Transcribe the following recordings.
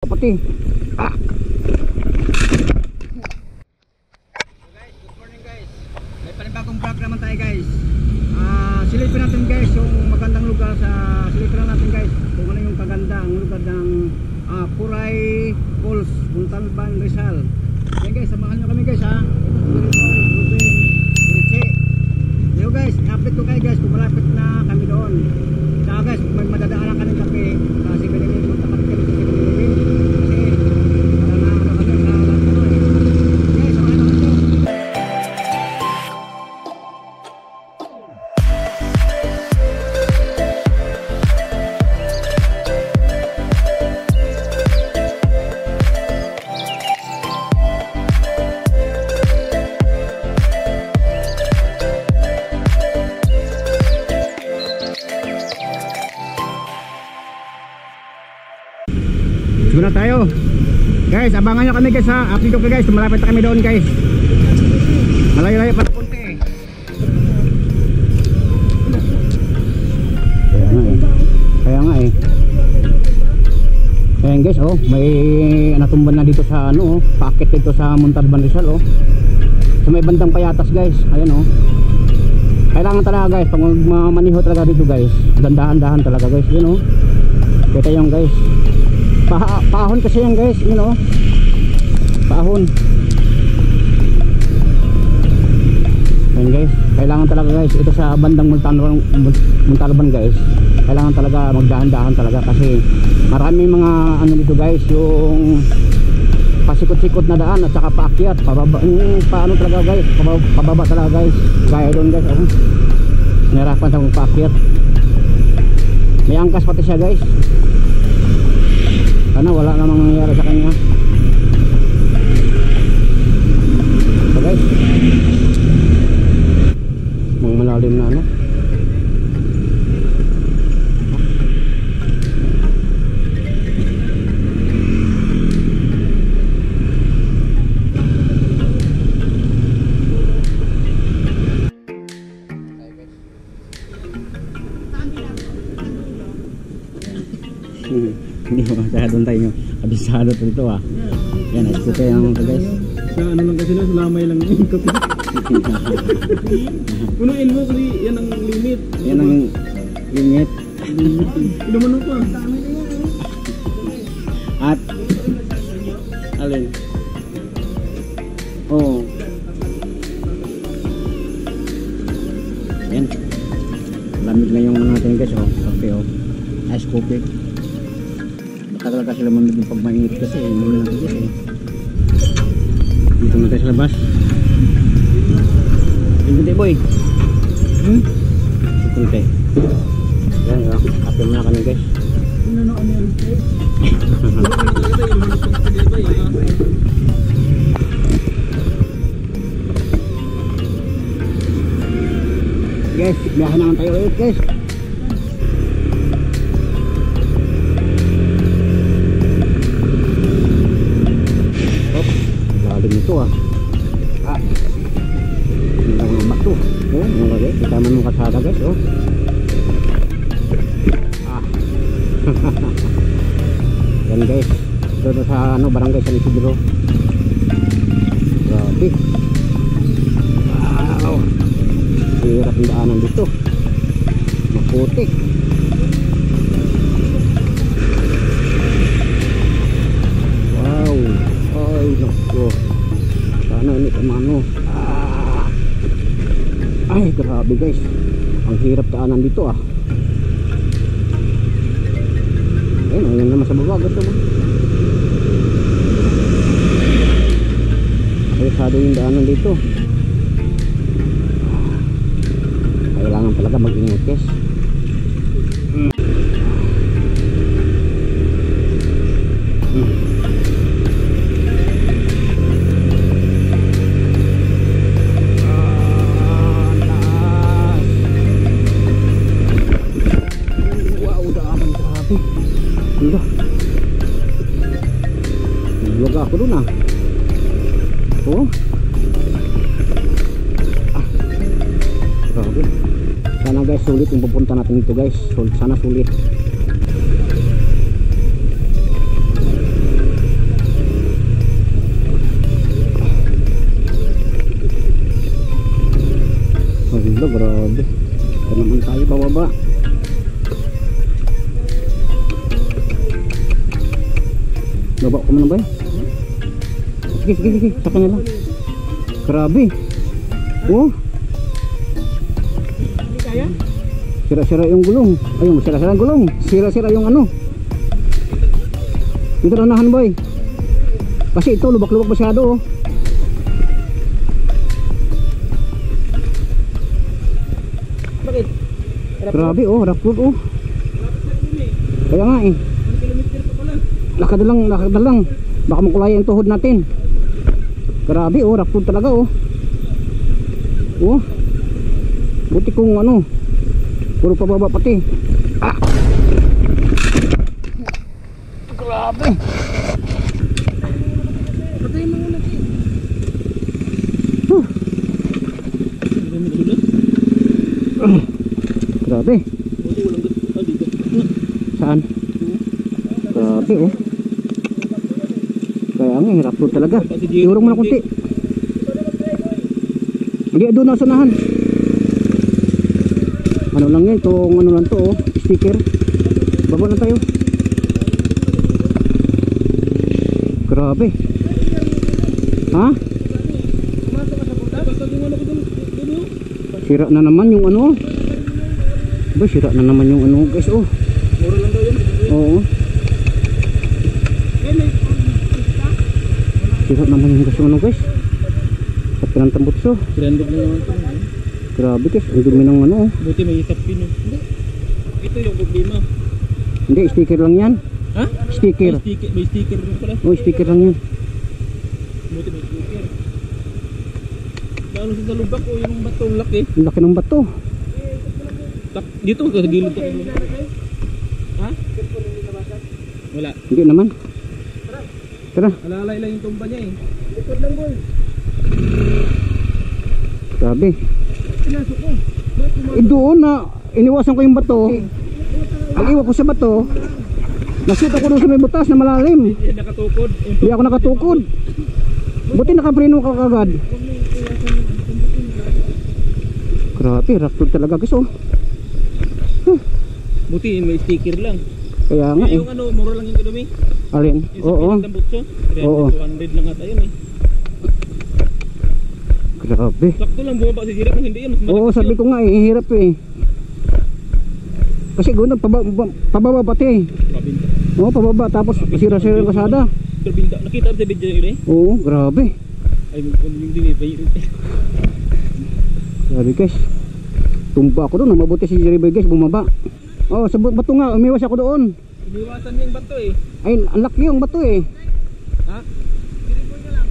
Pati. Ah. Guys, good morning guys. May panibagong vlog naman tayo guys. Silipin natin guys yung magandang lugar sa silipin natin guys. Kung ano yung kaganda ang lugar ng Puray Falls, Montalban, Rizal. Yan guys, samahan nyo kami guys ha. Hello guys, update ko kayo guys kung malapit na kami doon. Saka guys, kung may madadaanan kami kape kasi pinili punta kami kami sa Pilipinas. Siguro na tayo guys, abangan nyo kami guys ha. Update ko guys, malapit na kami doon guys. Malayo-layo pa na punti eh. Kaya nga eh. Ayan guys oh, may natumban na dito sa ano oh, packet dito sa Montalban, Rizal oh. So may bandang payatas guys, ayan oh. Kailangan talaga guys, pag maniho talaga dito guys, dandahan-dahan talaga guys, yun oh. Kita yung guys, paahon kasi yan guys, you know, paahon. Ayan guys, kailangan talaga guys, ito sa bandang Montalban guys, kailangan talaga magdahan-dahan talaga kasi maraming mga ano dito guys, yung pasikot-sikot na daan at saka paakyat, pababa, paano talaga guys, pababa talaga guys, gaya doon guys oh. Nahirapan sa paakyat, may angkas pati siya guys. Sana wala namang nangyari sa kanya. So guys, mga malalim na ano. Hindi mo masyadong tayo abisado po dito ah. Yan, ice coffee naman ito guys. Sa ano lang kasi na, sulamay lang yung coffee. Punuin mo kasi yan ang limit. Yan ang limit. Inuman mo pa. At alin? Oo. Yan. Lamig na yung natin guys oh. Coffee oh. Ice coffee. Matagal kasi lamang din pag mainit kasi muna natin guys eh. Dito na tayo sa labas. Hindi boy. Kunti. Yan o. Kape muna kami guys. Ano na kami ang steak? Guys, biyahe naman tayo ulit guys. Ito ah. Ini lang ang bato. Oh, mga guys, kita man mo kasada guys, oh. Yan guys. Dito sa ano, barangay San Isidro. Grabe. Wow. Hirap ang daanan dito. Maputik. Wow. Ay, nako. Sana ini kemana? Ay grabe guys, ang hirap daanan dito ah. Ayun naman sa baba gusto mo. Ayosado yung daanan dito. Kailangan talaga mag-ingat guys. Nagvlog ako dun ah. Oh. Grabe. Sana guys sulit yung pupunta natin dito guys. Sana sulit. Baba ko muna ba? Sige, sige, sige. Sa kanya lang. Grabe. Oh. Hindi kaya? Sira-sira yung gulong. Ayun, sira-sira yung gulong. Sira-sira yung ano. Dito na nahan boy. Kasi ito lubak-lubak masyado oh. Bakit? Grabe oh, rough road oh. Kaya nga eh. 1 kilometer pa pala. Lakad na lang. Baka makulaya yung tuhod natin. Grabe oh, rough road talaga oh. Oh. Buti kung ano. Puro pababa pati. Ah. Grabe. Patay mo muna siya. Grabe. Buti walang dito. Saan? Grabe oh. Kaya nga, hirap po talaga. Iurong mo na kunti. Hindi, doon na sanahan. Ano lang yan, itong ano lang to oh. Sticker. Baba na tayo. Grabe. Ha? Sira na naman yung ano. Ba, sira na naman yung ano guys oh. Mura lang daw yun. Oo. Sira naman yung guys yung ano guys. Sa pinantambutso. 300 lang naman ito. Grabe guys, ang dumi ng ano oh. Buti may isap pin. Hindi. Ito yung problema. Hindi, sticker lang yan. Ha? Sticker. May sticker rin pala. Oh, sticker lang yan. Buti may sticker. Lalo sa lubak ko yung batong laki. Ang laki ng bato. Dito sa gilid ko. Ha? Wala. Hindi naman. Tara. Alalay lang yung tumba niya eh. Likod lang boy. Grabe. Pinasok ko. Doon na iniwasan ko yung bato. Pag-iwa ko sa bato, nasit ako doon sa may butas na malalim. Hindi nakatukod. Hindi ako nakatukod. Buti nakapreno ka kagad. Grabe, rough talaga guys oh. Buti may sticker lang. Kaya nga eh. Yung ano, mura lang yung kadumi. Alin? Yung Oo. sa ng butso. Oo. 200 lang ata yun eh. Grabe. Sakto lang bumaba si Jira kung hindi yun. Oo, sabi ko nga eh, hirap eh. Kasi gano'n, pababa pati eh. Kabinda. Oo, pababa, tapos sira-sira yung kasada. Kabinda. Nakita mo sa video yun eh? Oo, grabe. Ay, yung dinibay. Grabe guys. Tumba ako doon, mabuti si Jerry Boy guys, bumaba. Oh, sa bato nga, umiwas ako doon. Iniwasan niya yung bato eh. Ay, ang laki yung bato eh. Ha? Siripoy ka lang.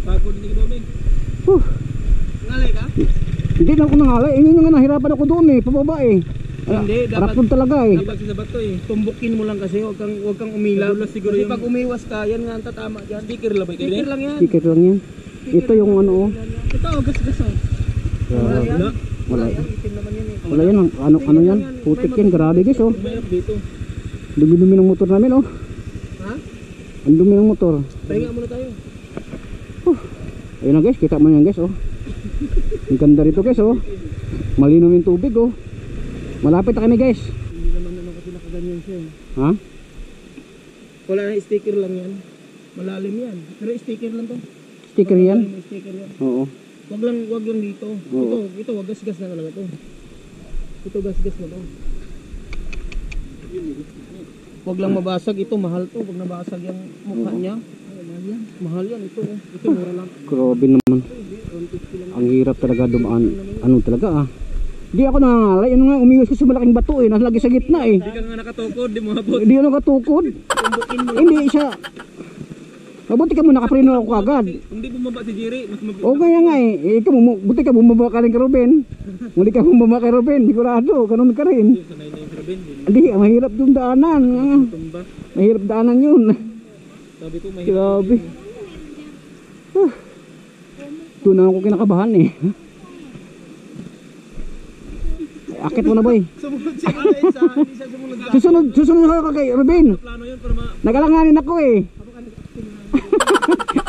Pagod din yung kadumi. Ngalay ka? Hindi na ako nangalay, yun nga nahirapan ako doon eh, pababa eh. Hindi, dapat Rapod talaga eh. dapat sa bato eh. Tumbukin mo lang kasi, wag kang umilaw. Siguro kasi pag umiwas ka, yan nga ang tatama dyan. Sticker lang ba ito? Sticker lang yan. Sticker lang yan. Ito yung ano oh. Ito, gas-gas oh. Wala. Wala. Itim naman yan eh. Wala yan, ano yan, putik yan, grabe guys oh. Mayroon dito. Dumi-dumi ng motor namin oh. Ha? Ang dumi ng motor. Pahinga muna tayo. Ayun na guys, kita mo yan guys oh. Ang ganda rito guys oh. Malinaw yung tubig oh. Malapit na kami guys. Hindi naman ano kasi nakaganyan siya eh. Ha? Wala na sticker lang yan. Malalim yan. Pero sticker lang to. Sticker yan? May sticker yan. Oo. Wag lang dito. Oo. Ito wag gas-gas na talaga to. Ito gas-gas na to. Wag lang mabasag ito, mahal to. Wag nabasag yung mukha niya. Mahal yan ito. Ito mura lang. Grabe naman. Ang hirap talaga dumaan. Ano talaga ah. Di ako nangangalay. Ano nga, umiwas ko sa malaking bato eh. Nasa lagi sa gitna eh. Hindi ka nga nakatukod, di mo habot. Hindi ako nakatukod. Tumbukin mo. Hindi siya. Mabuti ka mo, nakapreno ako agad. Hindi bumaba si Jerry, mas mabilis. O kaya nga eh. Ikaw, buti ka bumaba ka rin kay Ruben. Muli ka bumaba kay Ruben. Sigurado, ganun ka rin. Sanay na yung Robin. Hindi, mahirap yung daanan. Tumba. Mahirap daanan yun. Sabi ko mahirap. Grabe. Doon na ako kinakabahan eh. Akit mo na boy. Sumunod siya kasi hindi siya sumunod sa Susunod ako kay Ruben. plano yun para Nagalanganin ako eh.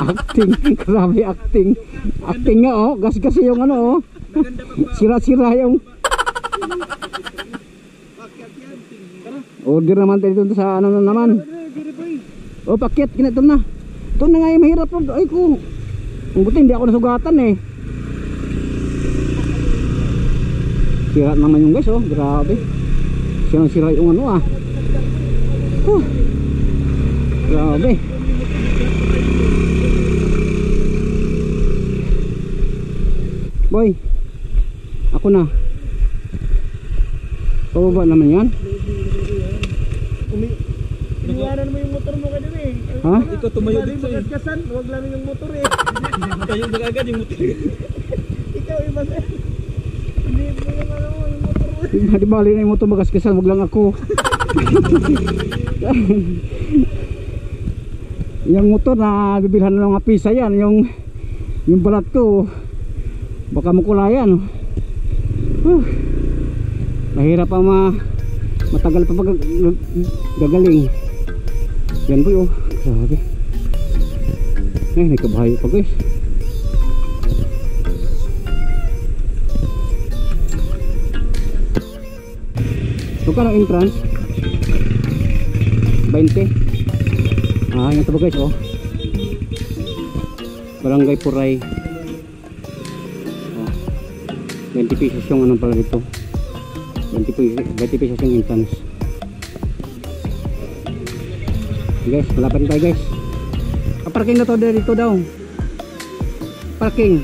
Acting, grabe acting. Acting nga oh, gas-gas yung ano oh. maganda pa. Sira-sira yung. Order naman tayo dito sa ano na naman. O pakyat kinatom na. Ito na nga yung mahirap Rod. Ay ko. Ang buti hindi ako nasugatan eh. Sira naman yung guys oh. Grabe. Sira yung ano ah. Grabe. Boy. Ako na. Pababa naman yan. Iniwanan mo yung motor mo kanina eh. Ha? Ikaw tumayo dito eh. Huwag lang yung motor eh. Tayo na agad yung motor. Ikaw iba sa'yo. Hindi mo yung ano mo, yung motor mo. Di bali na yung motor magaskasan, wag lang ako. Yung motor na bibilhan ng mga pisa yan, yung balat ko baka mukulayan. Mahirap pa matagal pa gagaling. Yan po yun. Grabe. Ay, may kabayo pa guys. Magkano entrance? 20. Ah, yan ito ba guys oh. Barangay Puray. Oh. 20 pesos yung anong pala dito. 20 pesos yung entrance. Guys, palapan tayo guys. Parking na to dito daw. Parking.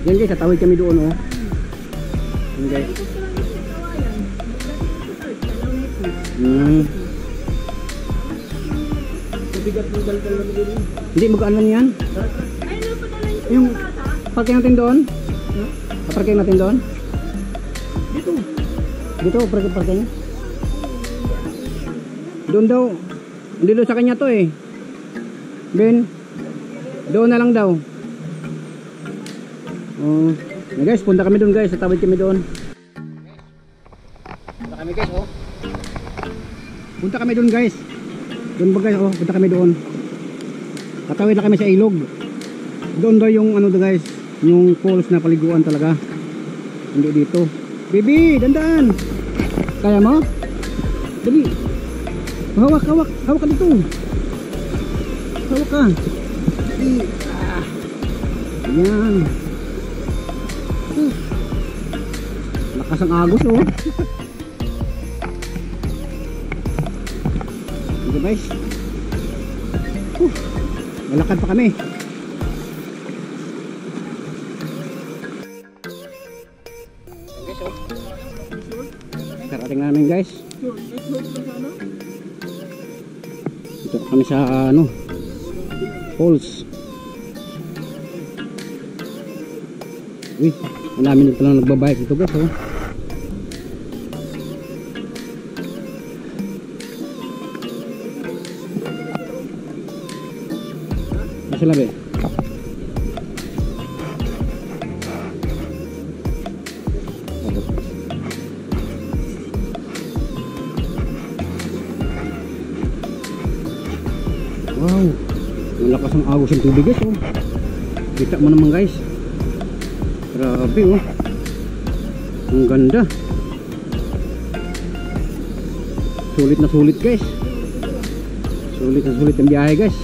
Yan guys, tatawid kami doon oh. Yan guys. Hindi mag-ano yan? Yung parking natin doon? Parking natin doon? Dito parking. Doon daw. Hindi doon sa kanya to eh. Ben. Doon na lang daw. Oh, guys, punta kami doon guys. Tatawid kami doon. Punta kami guys oh. Punta kami doon guys. Doon ba guys oh, punta kami doon. Tatawid na kami sa ilog. Doon daw yung ano daw guys, yung falls na paliguan talaga. Hindi dito. Baby, dandaan. Kaya mo? Dali. Hawak ka dito. Hawak ka. Yan. Lakas ang agos oh. Dito guys. Malakad pa kami. Guys oh. Karating namin guys. Dito kami sa ano falls. Uy, ang dami na palang nagbabayad dito guys oh. Masih labi. Wow, malakas ang agos ng tubig guys oh. Kita mo naman guys. Grabe oh. Ang ganda. Sulit na sulit guys. Sulit na sulit ang biyahe guys.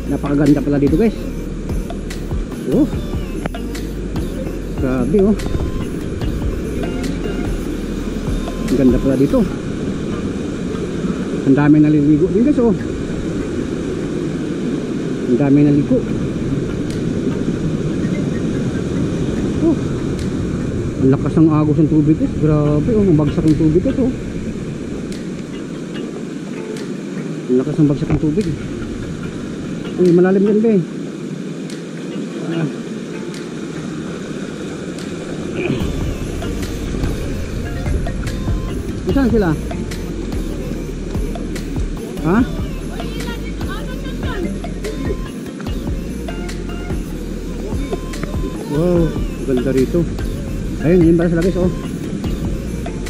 Napakaganda pala dito guys. Oh. Grabe oh. Ang ganda pala dito. Ang dami naliligo din guys oh. Ang dami naligo. Oh. Ang lakas ng agos ng tubig guys. Grabe oh, ang bagsak ng tubig guys oh. Ang lakas ng bagsak ng tubig. Uy, malalim din ba eh. Saan sila? Ha? Wow, ganda rito. Ayun, yun pala sila guys oh.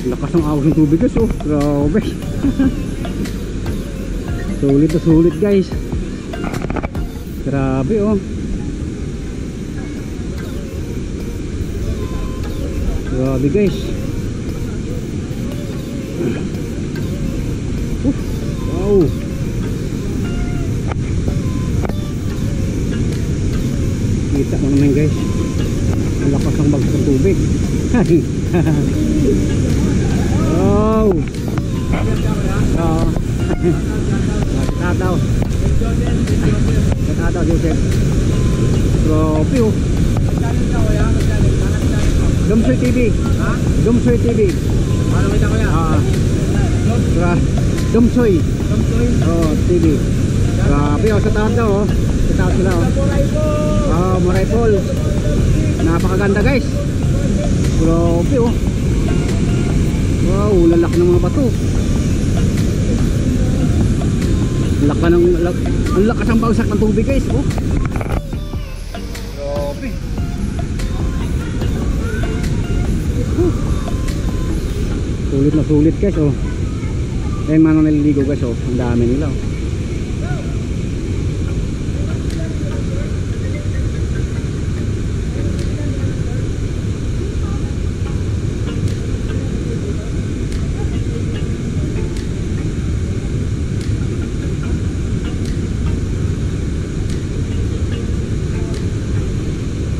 Lakas ng agos ng tubig guys oh. Grabe. Sulit na sulit guys. Grabe oh. Grabe guys. Wow. Kita mo naman guys. Ang lakas ng bagsak ng tubig. Wow. Tataw. Tataw Joseph. Grabe oh. Dumsoy TV. Dumsoy TV. Ano kita ko yan? Dumsoy. Oh, TV. Grabe oh, sa taas daw oh. Sa taas sila oh. Oh, Moray Falls. Napakaganda guys. Grabe oh. Wow, lalaki ng mga bato. Ang lakas ng bagsak ng tubig guys oh. Grabe. Sulit na sulit guys oh. Ayun mga naliligo guys oh. Ang dami nila oh.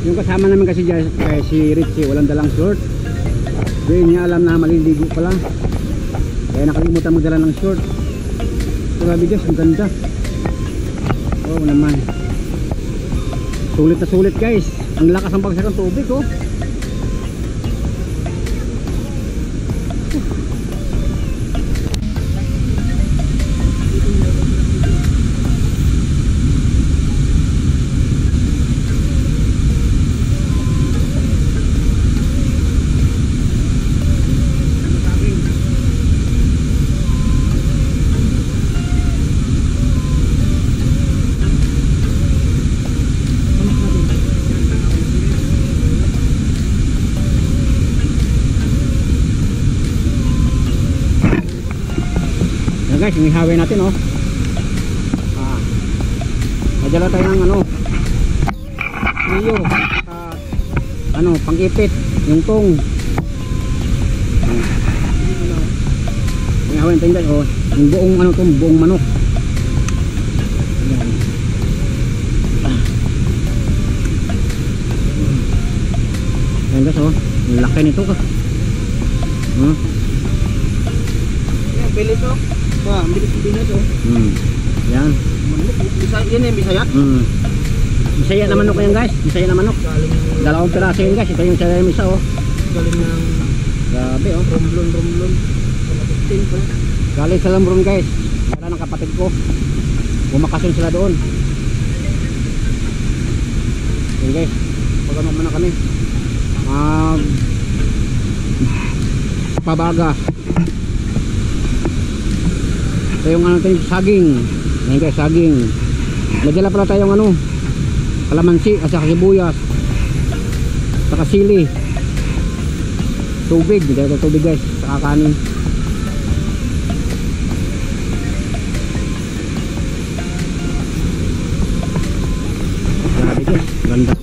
Yung kasama namin kasi dyan, si Richie, walang dalang short. Hindi niya alam na maliligo pala. Kaya nakalimutan magdala ng short. Grabe guys, ang ganda. Oh naman. Sulit na sulit guys. Ang lakas ng bagsak ng tubig oh. Guys, yung highway natin oh. Nadala tayo ng ano Rio ano, pang-ipit yung tong yung highway natin guys oh. Yung buong ano to, buong manok. Ayan. Ayan guys oh. Ang laki nito ka Yan, bilis oh. Ang bilis oh. Yan. Yan eh, Bisaya? Bisaya na manok yan guys. Bisaya na manok. Dalawang piraso yan guys. Ito yung sa isa oh. Galing ng Grabe oh. romblon. Galing sa Lambron guys. Meron ng kapatid ko. Bumakasyon sila doon. Yan guys. Pagano muna kami. Pabaga. Ito yung ano tayo, saging. Ayan guys, saging. Nadala pala tayong ano, kalamansi at saka sibuyas, saka sili, tubig. Nadala tayo tubig guys, saka kanin. Grabe guys, ganda.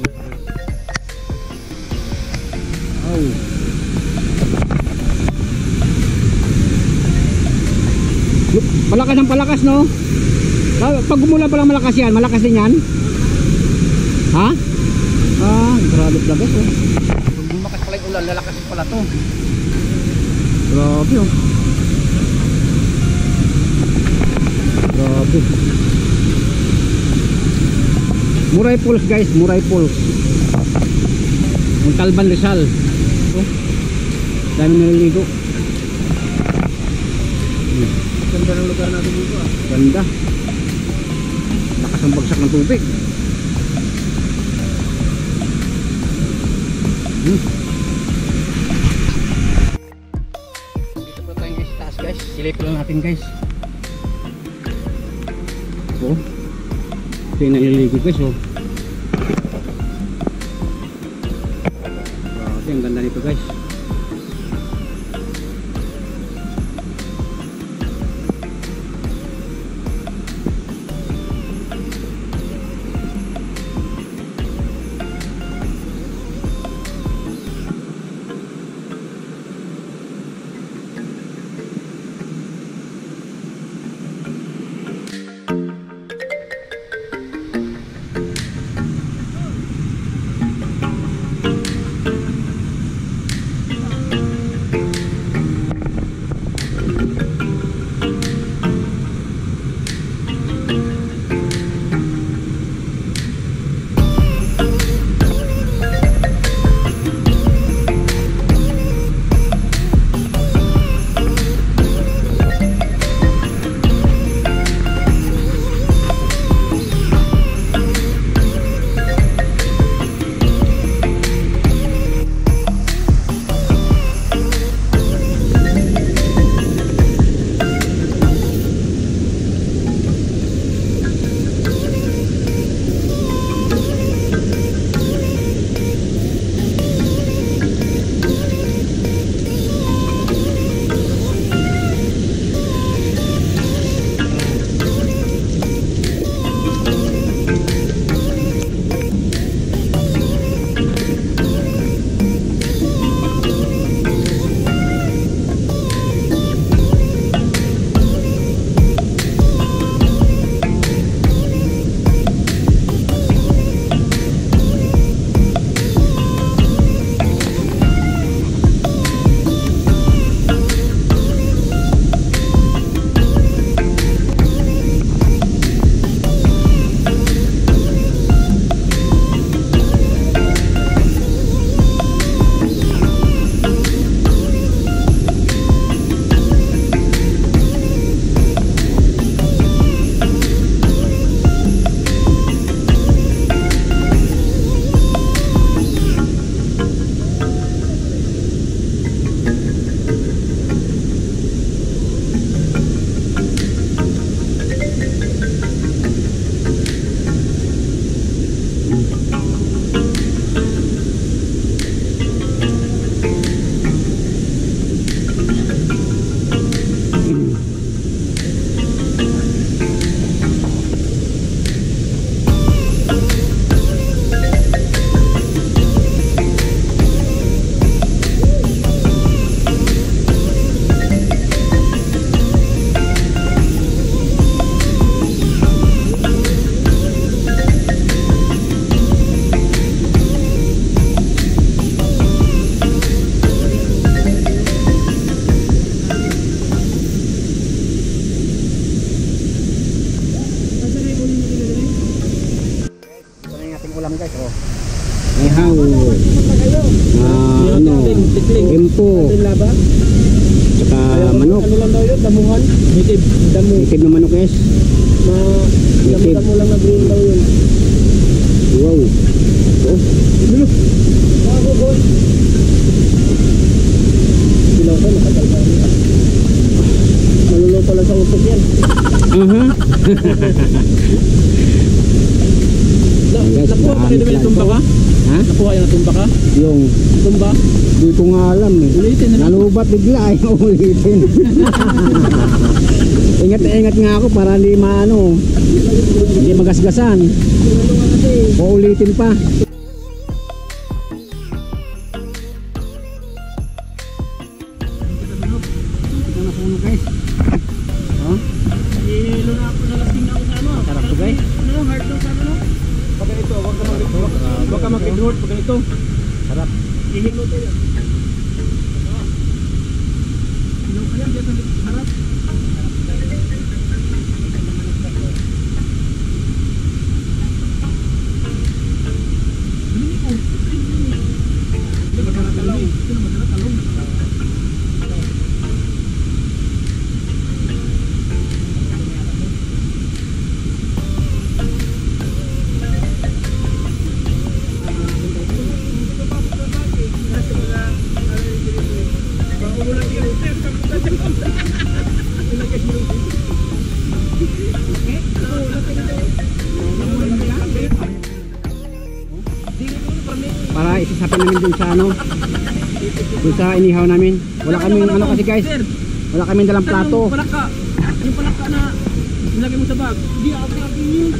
Oh. Palakas ng palakas no. Pag gumula palang malakas yan, malakas din yan. Ha? Grabe pala guys oh. Pag bumakas pala yung ulan, lalakas pala to. Grabe oh. Grabe. Moray Falls guys, Moray Falls. Montalban Rizal. Oh. Dami naliligo. Ganda ng lugar natin dito ah. Ganda. Lakas ang bagsak ng tubig. Dito pa tayo guys, taas guys. Silip lang natin guys. Oh. Ito yung naliligo guys oh. Grabe, ang ganda nito guys. guys, oh. May haw. Ano, impo. Saka manok. Ano lang daw yun? Damuhan? Native. Damu. Native na manok guys. Native. Damo lang na green daw yun. Wow. Oh. Bago boy. Silaw ko, nakatalba niya. Maluluto lang sa utok yan. Nakuha pa kayo namin tumba ka? Ha? Nakuha yung natumba ka? Yung Tumba? di ko nga alam eh. Ulitin na. Nalubat bigla ay ulitin. Ingat na ingat nga ako para hindi maano. Hindi magasgasan. Uulitin pa. Nasunog guys. Oh, Hilo na ako na lasing na ako sa ano. sarap to guys. Ano, hard lang sa ano? Pag ganito, huwag ka mag-idrot. Pag ganito, Sarap. ihilo to yan. Hilo ka yan, dito sa harap. Para isasapin namin dun sa ano. Dun sa inihaw namin. Wala kaming ano kasi guys. Wala kaming dalang plato. Yung palaka na nilagay mo sa bag. Hindi ako palagay yun.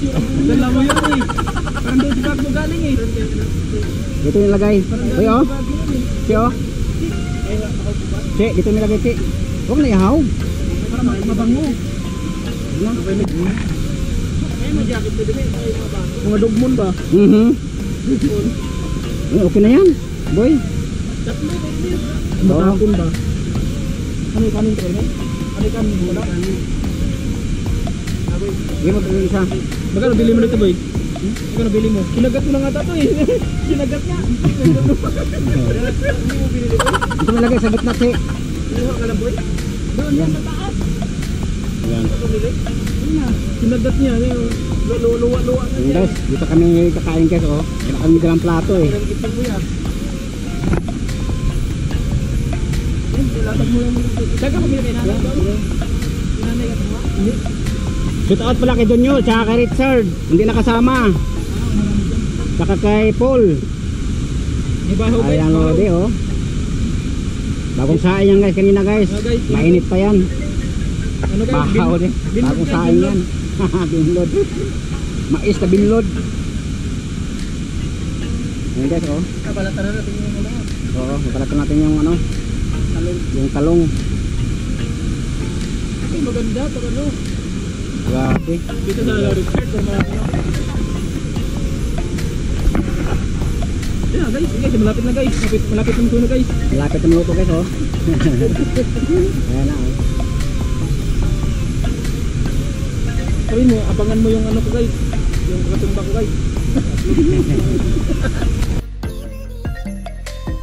Dala mo yun eh. Parang doon sa bag mo galing eh. Dito nilagay. Uy oh. Si oh. Si, dito nilagay si. Huwag na ihaw. Para mabango. Ay, may jacket na din eh. Mga dugmon ba? Okay na yan. Boy. Tatlo ba yun? Oo. Matapon ba? Ano yung kanin ko rin? Ano yung kanin mo wala? Sige mo ito isa. Magkano bili mo nito boy? Magkano bili mo? Kinagat mo na nga tato eh. Kinagat niya. Hindi mo binili boy? Dito nilagay sa gitna si. Kinuha ka lang boy? Doon yan sa taas. Yan. Ito bumili? Kinagat niya. Luwa-luwa na Yan niya. guys. Dito kami kakain guys oh. Wala kami dalang plato eh. Parang itin mo yan. Latag mo yung Saan ka pabili kay nanay? Nanay ka tuwa? Hindi. Shout out pala kay Donyo, tsaka kay Richard. Hindi nakasama. Tsaka kay Paul. Ibaho ba? Ayan o di oh. Bagong saing yan guys kanina guys. Mainit pa yan. Ano kayo? Bahaw di. Bagong saing yan. Binlod. Mais na binlod. Ayan guys oh. Kabalatan na natin yung ano. Oo, nakalatan natin yung ano. Talong. Yung talong. Ay, maganda. Pag ano. Grabe. Dito sa Richard. Yeah guys, guys, malapit na guys. Malapit na muna guys. Malapit na minuto guys oh. Ayan na oh. Sabihin mo, abangan mo yung ano ko guys. Yung katumba ko guys.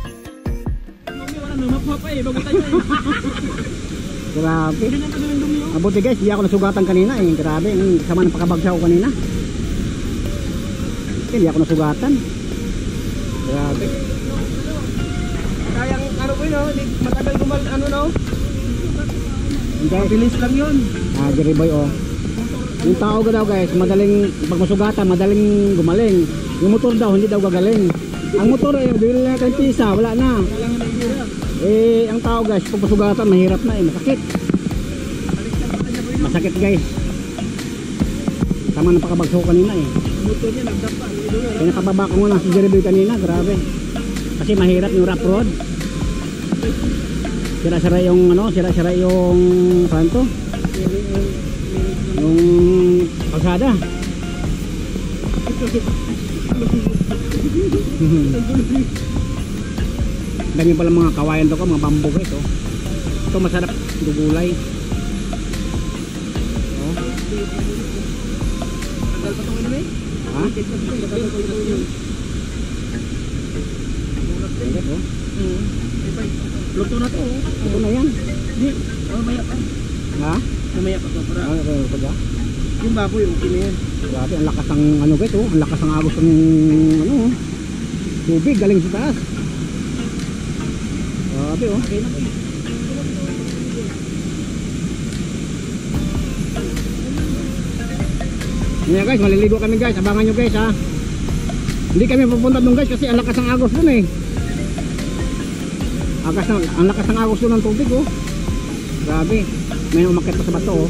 Mami, wala na mapapa eh. Bago tayo eh. Grabe. Hindi na kasi yung dumi oh. Mabuti guys, hindi ako nasugatan kanina eh. Grabe, ang sama ng pakabagsaw ko kanina. Hindi ako nasugatan. Grabe. Kaya ano ko yun oh. Matagal gumal ano no. Guys, Bilis lang yun. Jerry Boy oh. Yung tao daw guys, madaling pag masugatan, madaling gumaling. Yung motor daw hindi daw gagaling. Ang motor eh, bibili natin pisa, wala na. Eh, ang tao guys, pag masugatan mahirap na eh, masakit. Masakit guys. Tama ng pakabagsaw kanina eh. Motor niya nagdapa. Pinakababa ko muna si Jerry Boy kanina, grabe. Kasi mahirap yung rough road. Sira-sira yung ano, sira-sira yung saan to? Yung kalsada. Dami pala mga kawayan to ko, mga bamboo guys oh. Ito masarap gugulay. Oh. Tagal pa itong ano eh? Ha? Tagal pa itong guys, oh. Luto na to. Ito na yan. Hindi, mamaya pa. Ha? Mamaya pa to para. Ano pa ba? Yung baboy, okay na yan. Grabe, ang lakas ng ano guys, oh. Ang lakas ng agos ng ano, oh. Tubig galing sa taas. Grabe, oh. Okay na to. Ngayon guys, maliligo kami guys. Abangan nyo guys, ha. Hindi kami pupunta doon guys kasi ang lakas ng agos doon eh. Ang lakas ng agos doon ng tubig, oh. Grabe. May umakyat pa sa bato, oh.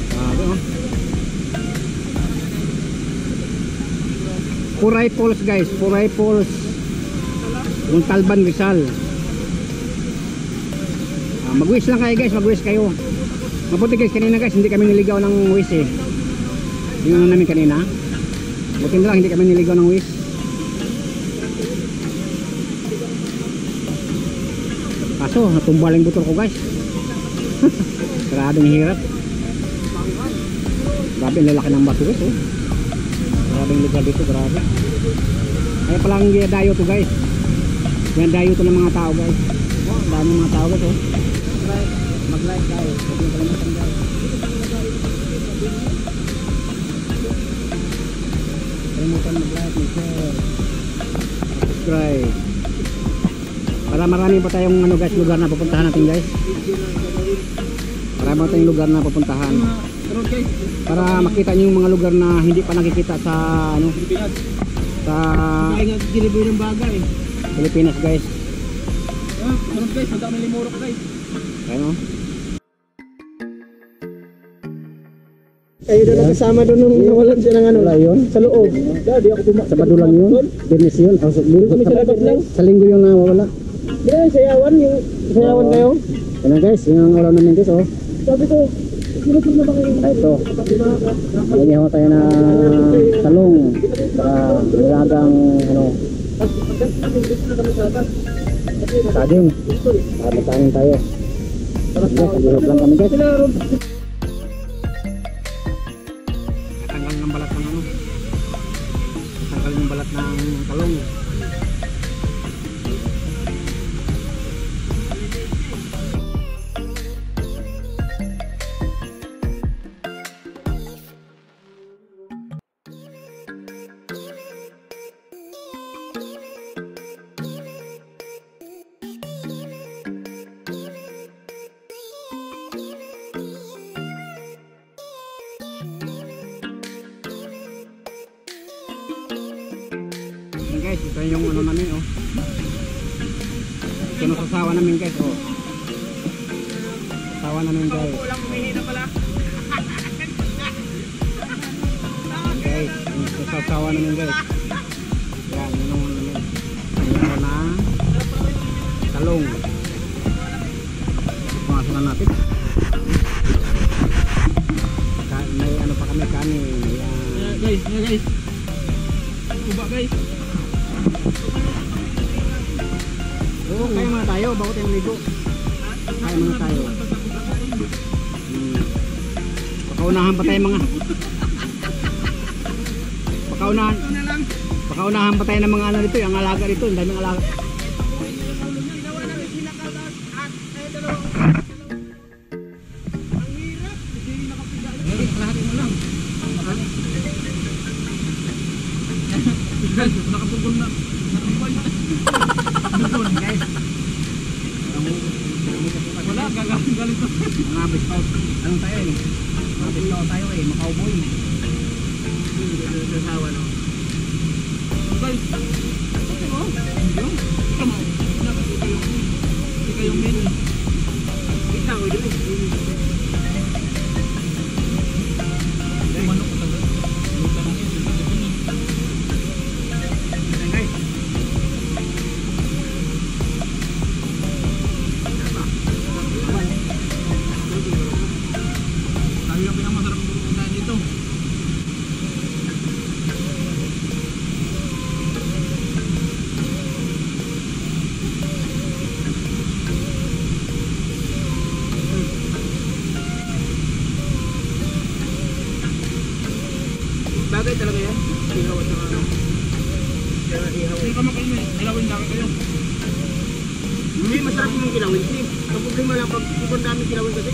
Grabe, oh. Puray Falls guys, Puray Falls. Yung Talban Rizal. Mag-wish lang kayo guys, mag-wish kayo. Mabuti guys, kanina guys, hindi kami niligaw ng wish eh. Yung namin kanina. Buti na lang, hindi kami niligaw ng wish. Kaso, natumba lang yung butol ko guys. Grabe ng hirap. Grabe ang lalaki ng bato guys, oh. Grabe ang lugar dito, grabe. Kaya palang dayo to guys. Yan dayo to ng mga tao guys. Ang dami mga tao guys, oh. Mag-like guys, huwag yung kalimutan guys. Kalimutan mag-like, mag-share, subscribe. Para marami pa tayong ano guys, lugar na pupuntahan natin guys. Marami pa tayong lugar na pupuntahan. Para makita niyo yung mga lugar na hindi pa nakikita sa ano, sa Pilipinas guys. Sunod guys, magkakami limurok guys. Ayun, oh. Kayo doon nakasama doon nung nawalan siya ng ano. Wala yun? Sa loob. Di ako Sa Badulang yun? Dennis yun? Oh, Kami sa labas lang. sa linggo yung nawawala. Di ba yung sayawan kayo? Ano guys, yung ang ulam namin guys, oh. Sabi ko, sinutod na ba kayo? Ito. Naghihaw tayo na talong. Saka nilagang ano, saging. Magkain tayo. Guys, naghihaw lang kami guys. Natanggal ng balat ng ano. Natanggal ng balat ng talong. Guys, ito yung ano namin, oh. Ito na sasawa namin guys, oh. Sasawa namin guys. Guys, ito sasawa namin guys. Yan, yun ang namin. Ito na talong. Pumasok natin. May ano pa kami, kanin. Yan. Guys. Kuba guys. Oo, kaya muna tayo, bago tayo maligo. Kaya muna tayo. Pakaunahan pa tayo mga Pakaunahan pa tayo ng mga ano dito, yung alaga dito, ang daming alaga. Nakapugol na. Guys, Wala, galing to. mga biskaw, anong tayo eh? Mga biskaw tayo eh, makauboy. Sasawa no. Guys, okay mo? Yung? Come on. Hindi kayong menu. Ikaw, yun. Manok ko talaga. Luta na yun. Guys, Sabi yung pinakamasarap ng pupuntahan dito. Bagay talaga yan. Ihaw at saka ano. Kaya ihaw. Hindi ka makalimay. Ilawin lang kayo. Hindi masarap yung kilawin. Ang problema lang pag ibang dami kilawin kasi.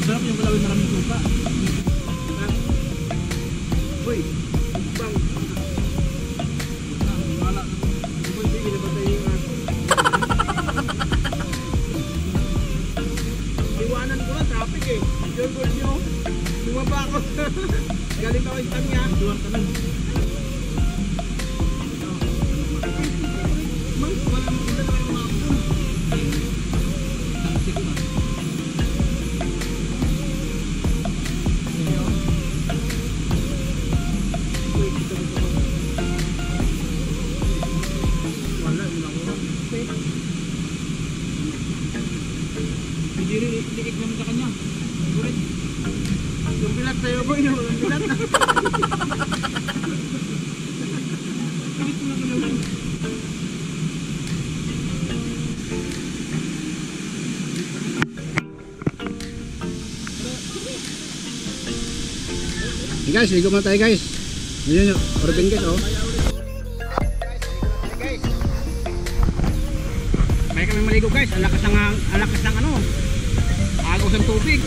Sarap yung kilawin maraming suka. Uy, bang. Wala. Uy, sige, nabatay yung aso. Iwanan ko na, traffic eh. Yung goal nyo, bumaba ako. Galing ako isang niya. Duwan kami. Dikit naman sa kanya. Gurit. Yung pilat sa'yo boy, yung pilat. Pilit mo na gulawin. Hey guys, ligo muna tayo guys. Yun yung organ guys oh. May kami maligo guys, ang lakas ng ano, agaw ng tubig.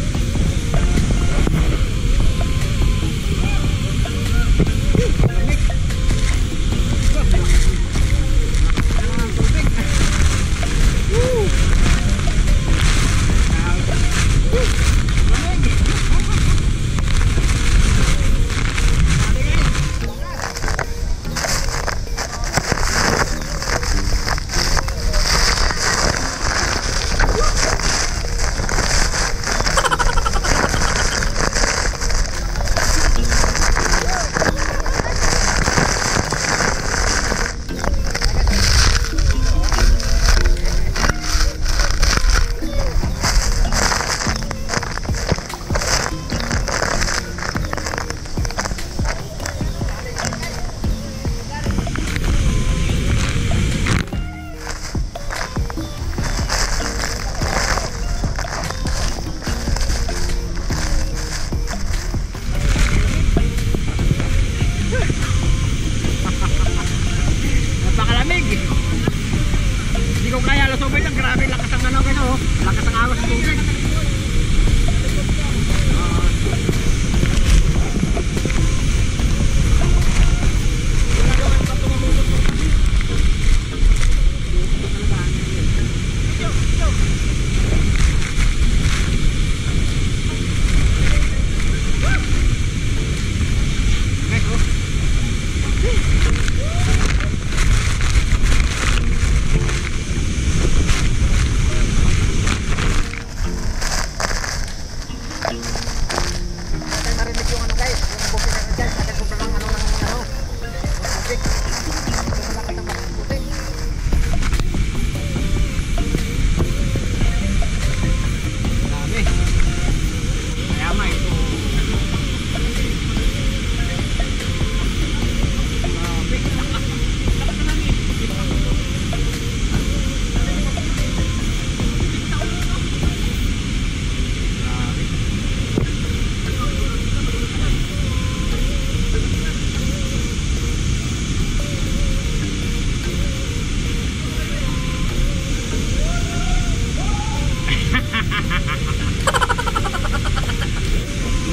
Hindi ko kaya lusubin lang, grabe lakas ang ano kayo, lakas ang awas ng tubig.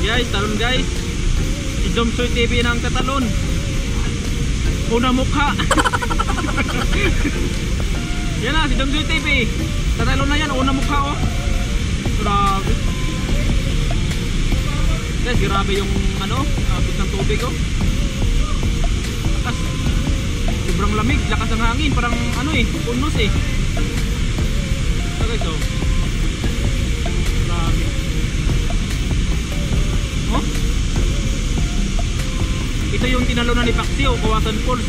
Guys, talon guys. Si Domsoy TV ng tatalon. Una mukha. Yan na, si Domsoy TV. Tatalon na yan, una mukha oh. Grabe. Guys, grabe yung ano, abot ng tubig oh. Lakas. Sobrang lamig, lakas ng hangin, parang ano eh, unos eh. So guys oh. Grabe. Oh? Ito yung tinalunan ni Paxio, Kawasan Falls.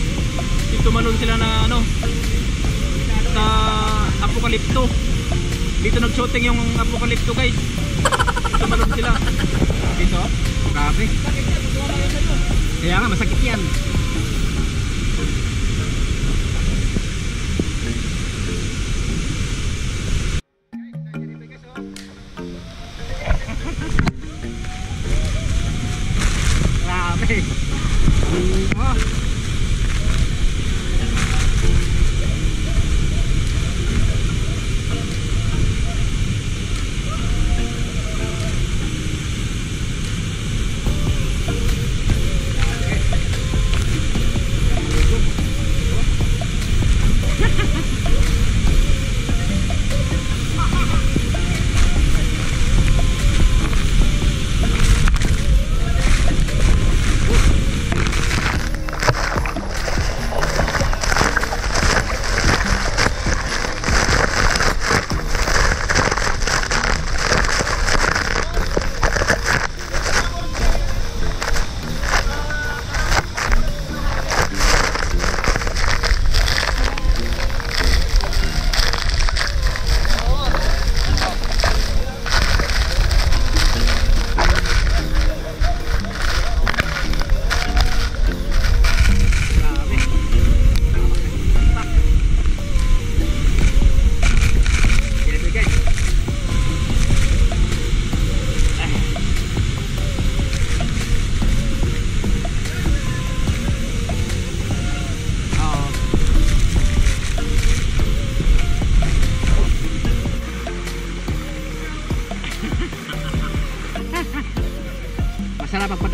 Tumalon sila na ano sa Apokalipto. Dito nag-shooting yung Apokalipto guys. Tumalon sila. Dito, grabe. Kaya nga masakit yan. Grabe.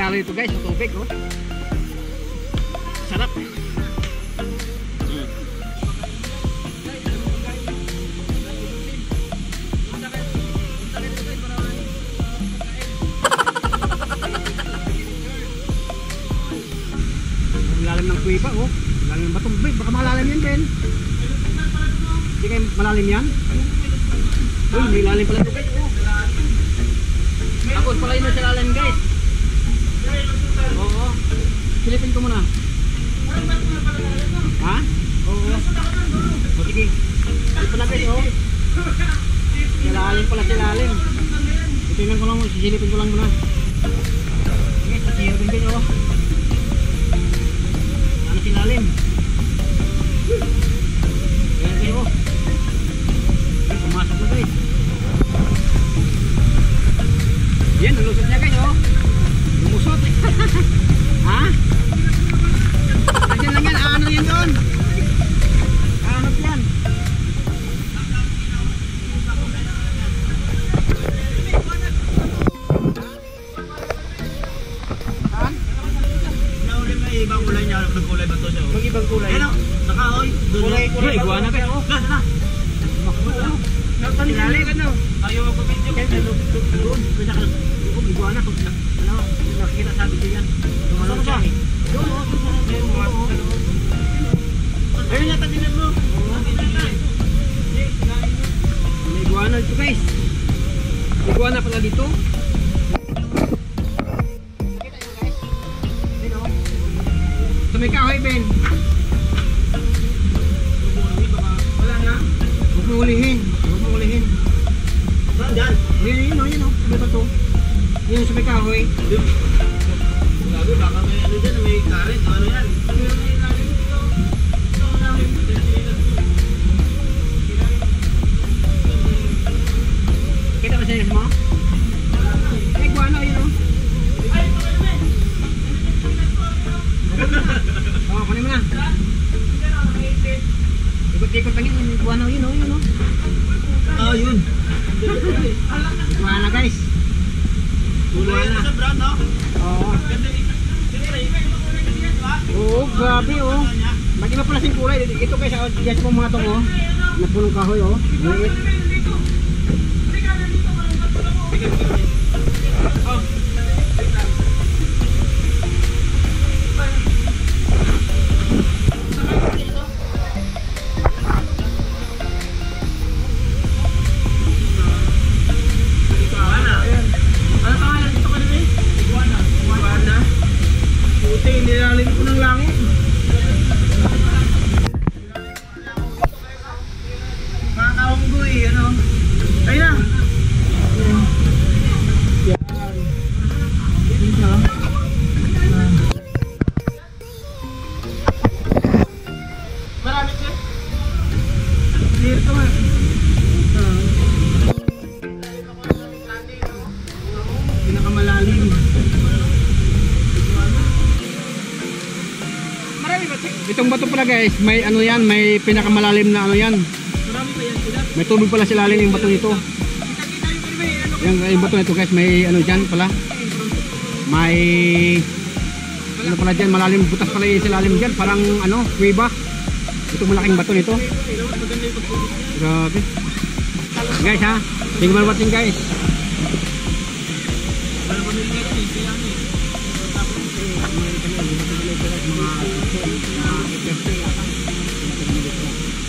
dalo ito guys, sa tubig oh. Sarap. Ang lalim ng kuiba oh. Lalim ng batong. Baka malalim yan Ben. Hindi kayo malalim yan? Uy, may lalim pala ito guys oh. Ako pala yun sa lalim guys. Oo. Silipin ko muna. Ha? Oo. O sige. Ito na guys oh. Silalim pala silalim. Tingnan ko lang, sisilipin ko lang muna. Okay, sisilipin guys oh. Ano silalim? Ayan guys oh. Okay, pumasok na guys. Yan, nalusot niya guys oh. Lumusot. Ha? Nandiyan lang yan, ano yan doon? Hanap yan. Saan? Nauli may ibang kulay niya, nagkulay ba to siya? Mag ibang kulay. Ano? Nakahoy. Kulay iguana guys oh. Gas na. Silalim ano? Ayaw magpapidyo. Doon, iguana ko. Ano? Nakikita sabi ko yan. Tumalong siya eh. Doon oh. Ayun yata tinan mo. May iguana dito guys. Iguana pala dito. Nakita nyo guys? Ayun oh. Ito may kahoy Ben. Wala na. Huwag mo ulihin. Huwag mo ulihin. Saan dyan? Yun oh. May bato. Yun sa may kahoy. Gabi, baka may ano dyan, may karet. Ano yan? Kita ba siya mo? May iguana yun oh. Oh, kunin mo na. Ikot-ikot lang yun. May iguana yun oh. Oh, yun. Iguana guys. Kulay na sa brand, no? Oo. Oo, grabe oh. Mag-iba pala siyang kulay. Ito guys, dyan sa mga tong oh. Napunong kahoy oh. Maliit. Ano pangalan dito kanina eh? Iguana. Puti, nilalim ko ng langit. Mga kaunggoy, ano? Ayun na. Marami siya. Clear ka man. Pinakamalalim. Marami ba? Itong bato pala guys, may ano yan, may pinakamalalim na ano yan. Marami pa yan sila. May tubig pala sa lalim yung bato nito. Kita-kita yung kanina eh. Ano? Yung bato nito guys, may ano dyan pala. May ano pala dyan, malalim, butas pala yung sa lalim dyan, parang ano, kuiba. Itong malaking bato nito. Maganda yung pagpulot niya. Grabe. Guys ha, thank you for watching guys. Wala pa nila ito eh. Kaya ano eh.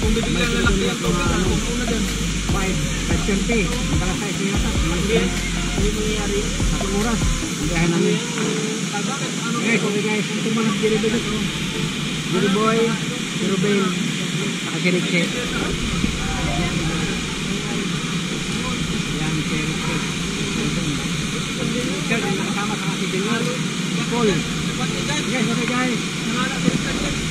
Kung bibigyan lalaki ang tubig, ano kung una dyan? 5 centi. Ang kala size niya yata. Hindi mangyayari yan. 1 oras. Ang biyahe namin. Bakit? Ano? Guys, okay guys. Ito mga nag-deliver ito. Billy Boy, si Ruben, saka si Richie. Yan, si Richie. Richard, yung nakasama saka si Jenner. Paul. Guys, okay guys. Nangalak sa